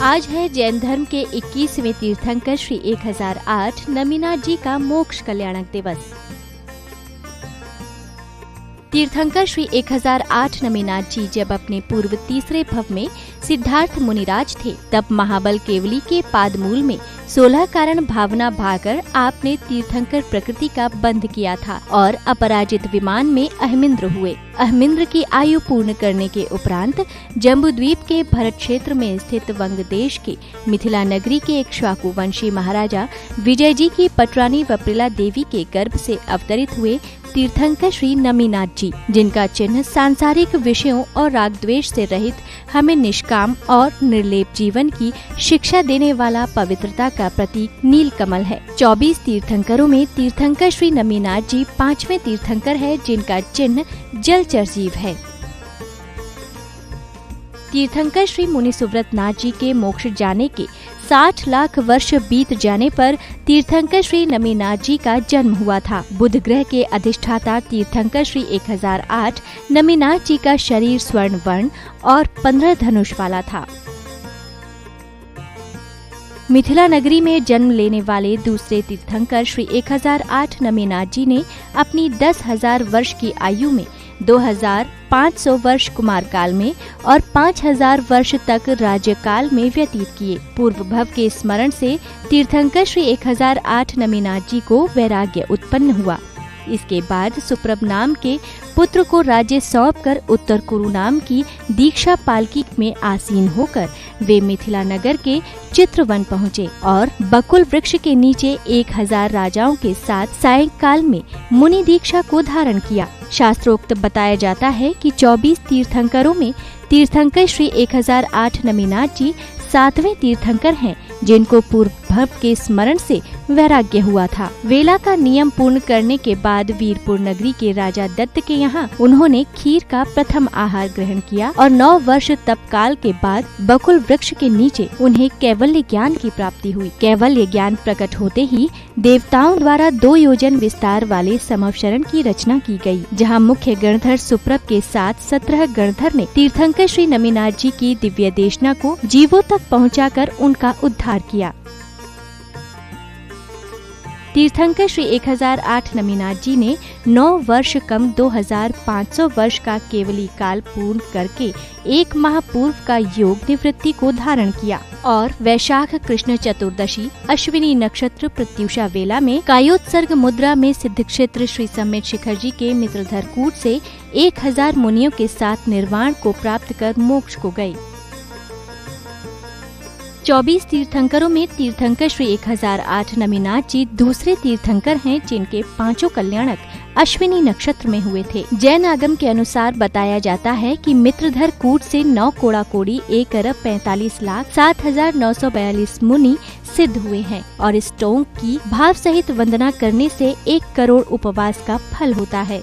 आज है जैन धर्म के 21वें तीर्थंकर श्री 1008 नमीनाथ जी का मोक्ष कल्याणक दिवस। तीर्थंकर श्री 1008 नमीनाथ जी जब अपने पूर्व तीसरे भव में सिद्धार्थ मुनिराज थे, तब महाबल केवली के पादमूल में 16 कारण भावना भाकर आपने तीर्थंकर प्रकृति का बंध किया था और अपराजित विमान में अहमिंद्र हुए। अहमिंद्र की आयु पूर्ण करने के उपरांत जम्बूद्वीप के भरत क्षेत्र में स्थित वंग देश के मिथिला नगरी के एक शाकु वंशी महाराजा विजय जी की पटरानी वप्रिला देवी के गर्भ से अवतरित हुए तीर्थंकर श्री नमीनाथ जी, जिनका चिन्ह सांसारिक विषयों और राग द्वेष से रहित हमें निष्काम और निर्लेप जीवन की शिक्षा देने वाला पवित्रता का प्रतीक नीलकमल है। 24 तीर्थंकरों में तीर्थंकर श्री नमीनाथ जी 5वें तीर्थंकर है, जिनका चिन्ह जलचर जीव है। तीर्थंकर श्री मुनि सुव्रत नाथ जी के मोक्ष जाने के 60 लाख वर्ष बीत जाने पर तीर्थंकर श्री नमीनाथ जी का जन्म हुआ था। बुध ग्रह के अधिष्ठाता तीर्थंकर श्री 1008 नमीनाथ जी का शरीर स्वर्ण वर्ण और 15 धनुष वाला था। मिथिला नगरी में जन्म लेने वाले दूसरे तीर्थंकर श्री 1008 नमीनाथ जी ने अपनी 10,000 वर्ष की आयु में 2500 वर्ष कुमार काल में और 5000 वर्ष तक राज्य काल में व्यतीत किए। पूर्व भव के स्मरण से तीर्थंकर श्री 1008 नमीनाथ जी को वैराग्य उत्पन्न हुआ। इसके बाद सुप्रभ नाम के पुत्र को राज्य सौंपकर उत्तर कुरु नाम की दीक्षा पालकी में आसीन होकर वे मिथिला नगर के चित्रवन पहुँचे और बकुल वृक्ष के नीचे 1000 राजाओं के साथ सायंकाल में मुनि दीक्षा को धारण किया। शास्त्रोक्त बताया जाता है कि 24 तीर्थंकरों में तीर्थंकर श्री 1008 नमीनाथ जी 7वें तीर्थंकर हैं, जिनको पूर्व भव के स्मरण से वैराग्य हुआ था। वेला का नियम पूर्ण करने के बाद वीरपुर नगरी के राजा दत्त के यहाँ उन्होंने खीर का प्रथम आहार ग्रहण किया और 9 वर्ष तप काल के बाद बकुल वृक्ष के नीचे उन्हें कैवल्य ज्ञान की प्राप्ति हुई। कैवल्य ज्ञान प्रकट होते ही देवताओं द्वारा 2 योजन विस्तार वाले समवशरण की रचना की गई, जहाँ मुख्य गणधर सुप्रभ के साथ 17 गणधर ने तीर्थंकर श्री नमीनाथ जी की दिव्य देशना को जीवों तक पहुँचाकर उनका उद्धार किया। तीर्थंकर श्री 1008 नमीनाथ जी ने 9 वर्ष कम 2500 वर्ष का केवली काल पूर्ण करके 1 माह पूर्व का योग निवृत्ति को धारण किया और वैशाख कृष्ण चतुर्दशी अश्विनी नक्षत्र प्रत्युषा वेला में कायोत्सर्ग मुद्रा में सिद्ध क्षेत्र श्री सम्मेत शिखर जी के मित्रधर कूट से 1000 मुनियों के साथ निर्वाण को प्राप्त कर मोक्ष को गए। 24 तीर्थंकरों में तीर्थंकर श्री 1008 नमीनाथ जी दूसरे तीर्थंकर हैं, जिनके 5 कल्याणक अश्विनी नक्षत्र में हुए थे। जैन आगम के अनुसार बताया जाता है कि मित्रधर कूट से 9 कोड़ा कोड़ी 1,45,07,942 मुनि सिद्ध हुए हैं और इस टोंक की भाव सहित वंदना करने से 1 करोड़ उपवास का फल होता है।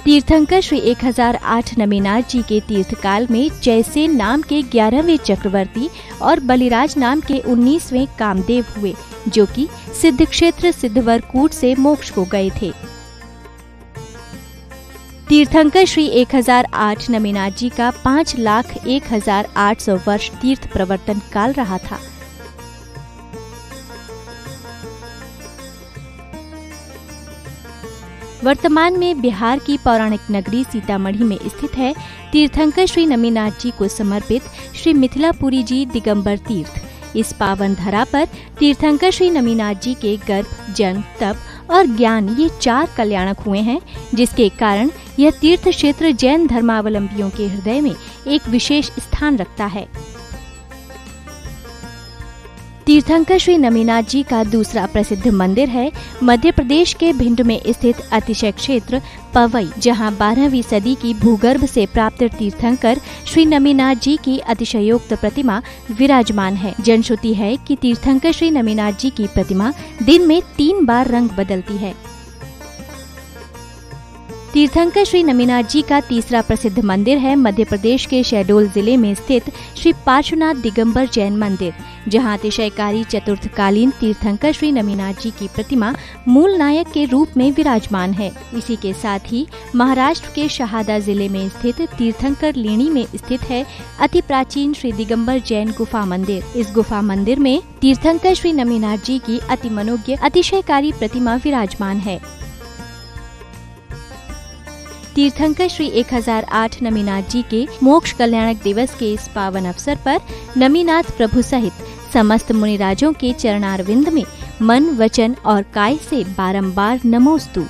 तीर्थंकर श्री 1008 नमीनाथ जी के तीर्थकाल में जयसेन नाम के 11वें चक्रवर्ती और बलिराज नाम के 19वें कामदेव हुए, जो कि सिद्ध क्षेत्र सिद्धवर कूट से मोक्ष को गए थे। तीर्थंकर श्री 1008 नमीनाथ जी का 5,01,800 वर्ष तीर्थ प्रवर्तन काल रहा था। वर्तमान में बिहार की पौराणिक नगरी सीतामढ़ी में स्थित है तीर्थंकर श्री नमीनाथ जी को समर्पित श्री मिथिलापुरी जी दिगंबर तीर्थ। इस पावन धरा पर तीर्थंकर श्री नमीनाथ जी के गर्भ, जन्म, तप और ज्ञान ये 4 कल्याणक हुए हैं, जिसके कारण यह तीर्थ क्षेत्र जैन धर्मावलंबियों के हृदय में एक विशेष स्थान रखता है। तीर्थंकर श्री नमीनाथ जी का दूसरा प्रसिद्ध मंदिर है मध्य प्रदेश के भिंड में स्थित अतिशय क्षेत्र पवई, जहां 12वीं सदी की भूगर्भ से प्राप्त तीर्थंकर श्री नमीनाथ जी की अतिशयोक्त प्रतिमा विराजमान है। जनश्रुति है कि तीर्थंकर श्री नमीनाथ जी की प्रतिमा दिन में 3 बार रंग बदलती है। तीर्थंकर श्री नमीनाथ जी का तीसरा प्रसिद्ध मंदिर है मध्य प्रदेश के शहडोल जिले में स्थित श्री पार्श्वनाथ दिगंबर जैन मंदिर, जहां अतिशयकारी चतुर्थकालीन तीर्थंकर श्री नमीनाथ जी की प्रतिमा मूल नायक के रूप में विराजमान है। इसी के साथ ही महाराष्ट्र के शहादा जिले में स्थित तीर्थंकर लेणी में स्थित है अति प्राचीन श्री दिगंबर जैन गुफा मंदिर। इस गुफा मंदिर में तीर्थंकर श्री नमीनाथ जी की अति मनोज्ञ अतिशयकारी प्रतिमा विराजमान है। तीर्थंकर श्री 1008 नमीनाथ जी के मोक्ष कल्याणक दिवस के इस पावन अवसर पर नमीनाथ प्रभु सहित समस्त मुनिराजों के चरणारविंद में मन, वचन और काय से बारंबार नमोस्तु।